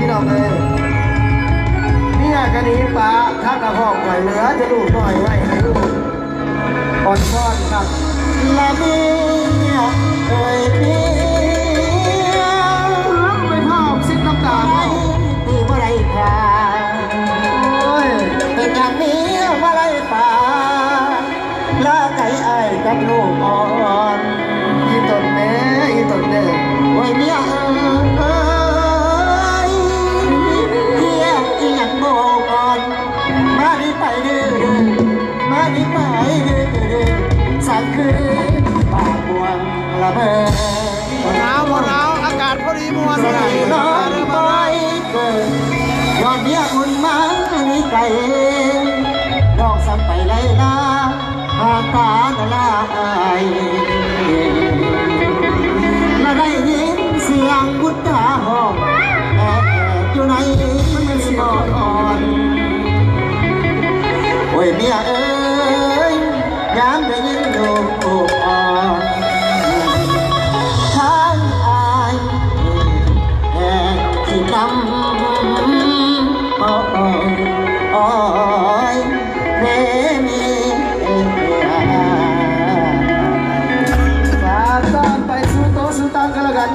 พี่น้องเลยเนี่ยกันนี้ป้าถ้ากระหอบไหวเหลือจะลูกหน่อยไว้ให้ลูกอ่อนช้อนครับละเมียเอ่ยเมียไม่พอบสิ้นน้ำตาไม่ตีบ่ได้ค่ะโอ้ยเป็นอย่างนี้บ่ได้ป่าลาไก่ไอ้กับลูกอ่อนอีตนแม่อีตนเด้อโอ้ยเมียเอ้ยเพียงอีหยังโบก่อนมาดีไปเด้อมาดีไปเด้อสักคืนปากบวงละเมอหนาวอากาศพอดีมวนเลย น้องไปเกิดยอดเดียอุ่นมาในไก่ดอกสัมไปไล่ลาหาตาละลายและได้ยินเสียงบุตรหอบแอบอยู่ในมันสิบอ่อนโอ้ยเมียเอ้ยยามได้ยินลูกอ่อนทางอายแอบที่นำโอ้ยเพมีฝากตอนไปสู่โตสู่ตังกันละกัน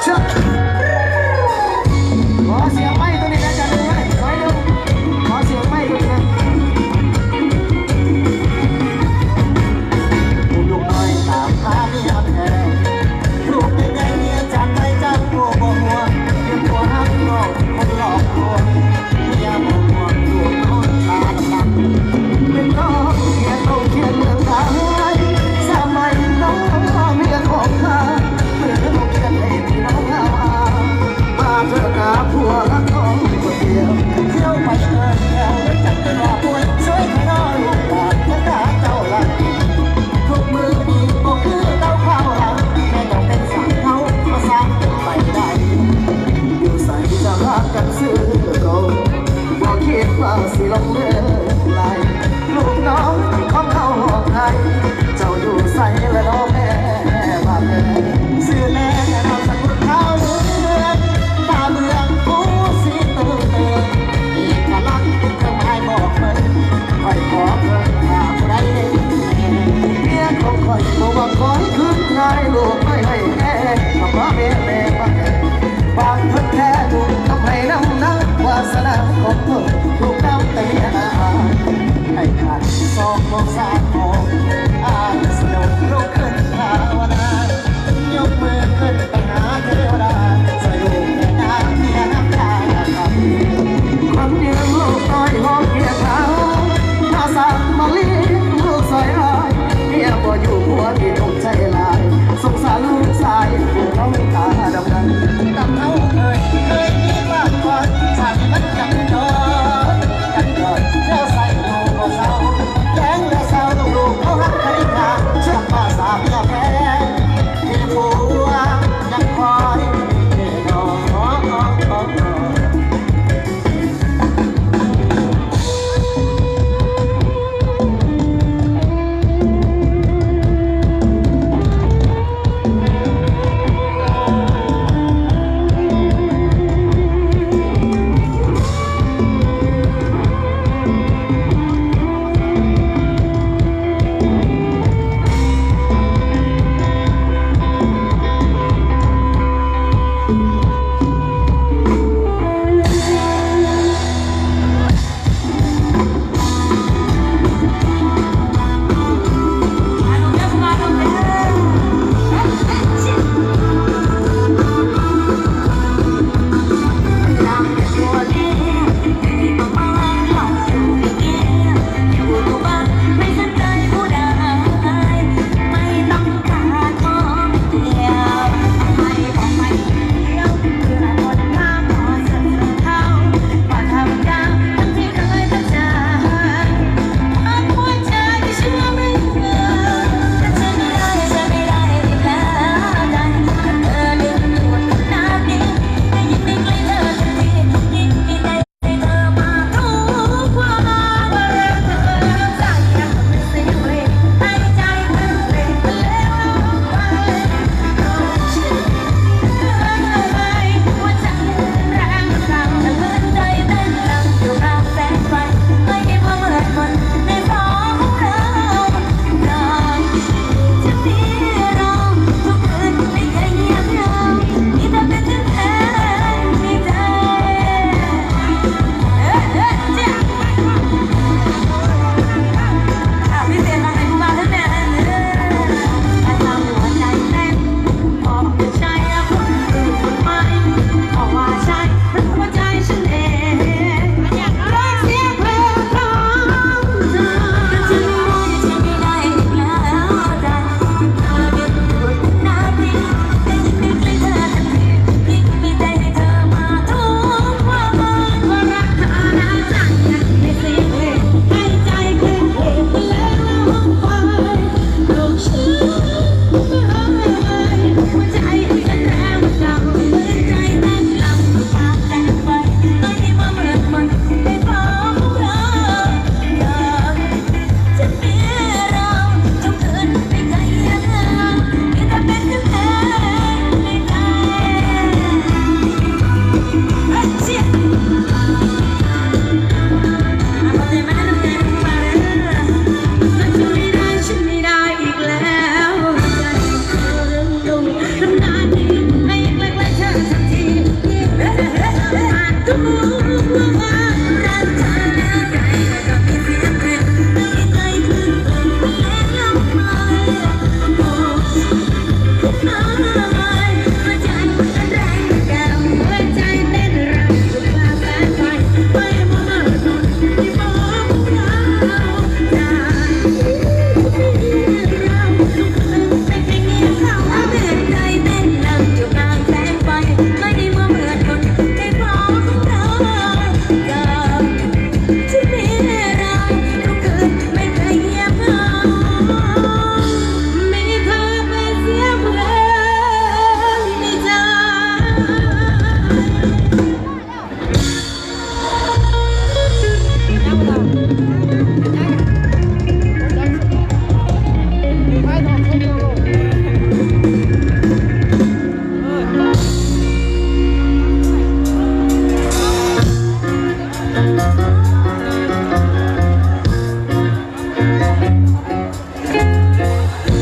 เชื่อขอเสียงไม้ตัวนี้นะจ๊ะดูไหมขอดูขอเสียงไม้ตัวนี้นะลูกน้อยตามหาเมียแท้ลูกเป็นไงเมียจากไปจากหัวบ่หัวเมียหัวหักนอกคนหลอกลวงเมียบ่หัวลูกน้อยตาดำเป็นน้องเมียต้องเขียนเรื่องราวสมัยน้องเมียของข้าเมื่อลูกกันเลยพี่น้องเอา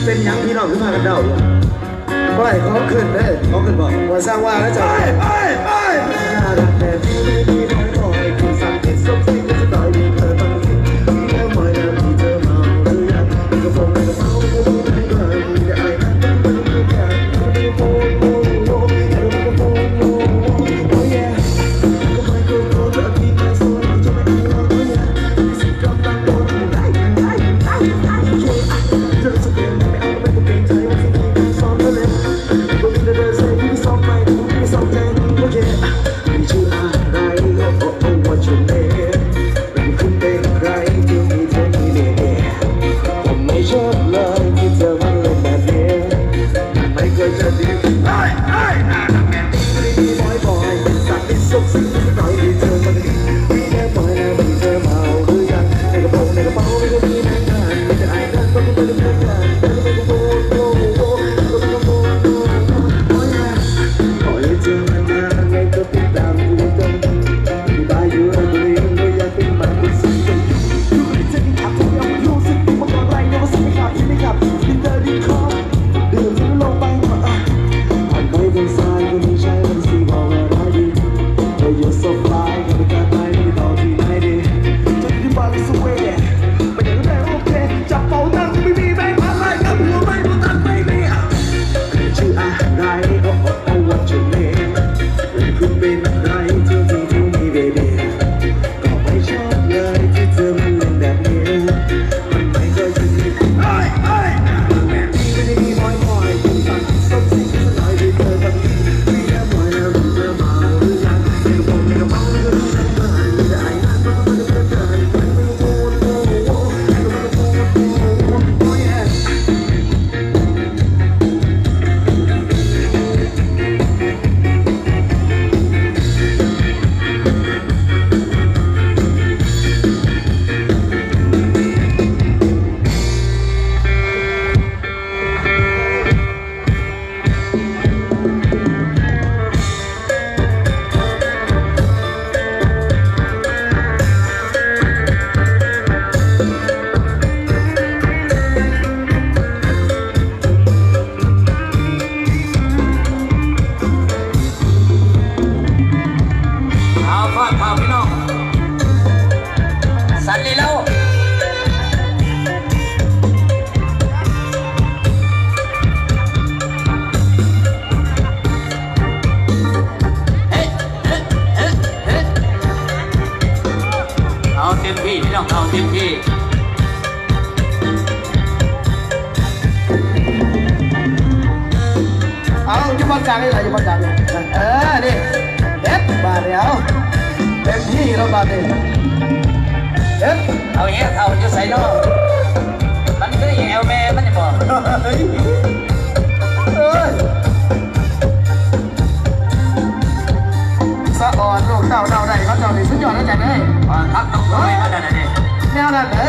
เป็นยังพี่น้องขึ้นมากันเดาเพราะไอ้เขาขึ้นได้เขาขึ้นบอกว่าสร้างว่าแล้วจะไปน่ารักแต่ที่ไม่ดีไม่ขอให้คุณสั่งที่สุดสิ่งที่ต่อยมีเธอบางสิ่งที่แค่มอยแล้วที่เธอเมาหรือยังกระโปรงกระเป๋าก็ดูไม่เกินจะไอ้นั่นก็ไม่รู้แค่กระโปรงโอ้โหกระโปรงโอ้โหโอ้ยก็ไม่กลัวจะพี่ไม่สนจะไม่เอาโอ้ยสิ่งกำลังโดนได้จะรู้สึกยังไงไม่เอาไม่ต้องเกรงใจว่าสิ่งที่คุณซ้อมนั่นเองก็มีแต่เดินเส้นที่ซ้อมไปที่ซ้อมใจโอเคมีชื่ออะไรโอ้ what's your name เป็นคุณเป็นใครที่มีเธอที่เด่นผมไม่ชอบเลยที่เธอมันเล่นแบบนี้ไม่เคยจะดีบ่อยสั่งที่สุกสิ่งที่ต่อยที่เธอมันดีมีแค่บ่อยแล้วมีเธอเมาหรือยังในกระเป๋าไม่ก็มีแม่งานมีแต่ไอ้นั่นก็ไม่ได้เพื่อนกันแต่ก็ไม่ก็โง่ก็ไม่ก็โง่โอ้ยขอให้เธอมานานไงก็ติดตามกูกันอยู่ได้อยู่อันนี้ก็อยากเป็นมันคนสุดยอดอยู่ในใจที่ขับที่ยังไม่รู้สึกมาก่อนไรยังว่าสิ่งไม่ขาดที่ไม่ขับที่เธอดีคอดื่มที่ลงไปมาผ่านไปทางซ้ายก็ไม่ใช่ทางสี่บอกว่าได้ดีเธออยู่โซฟาก็ไม่กล้าไปไม่ต่อที่ไหนดีจะที่บ้านที่สวีเดนไม่อยากได้โอเคจับเป่าตังไม่มีแบงค์อะไรกับหัวไม่รู้ตังไม่มีชื่ออะไรโอ้ what's your name เป็นคุณเป็นใครที่มีเบบีก็ไม่ชอบเลยที่เธอมันเล่นแบบนี้มันไม่เคยจะมีแบบนี้ไม่ได้มีบ่อยๆคุณสั่งส้มสิ่งที่สลายที่เธอทำมีแค่บ่อยแล้วที่เธอเมาหรือยังในกระเป๋าไม่ก็รู้สึกเหมือนมีแต่ไอ้นั่นก็ไม่ได้เพื่อนกันไม่ก็โง่โอ้ยเอาฟาดเผาพี่น้องสันลีแล้วเอาเต็มที่พี่น้องเอาเต็มที่เอาอยู่บนกลางนี่แหละอยู่บนกลางนี่นี่เด็ดบาดเดียวเต็มที่แล้วบาดนี้เด็ด เอาอย่างเงี้ยเอาจะใส่นอกมันก็แอวแม่มันจะบอก สะอ่อนลูกเต่าใดเขาเจ้านี่สุดยอดแล้วจังเลย ทักน้องน้อยมาแต่ไหนเนี่ย แนวนั้นเลย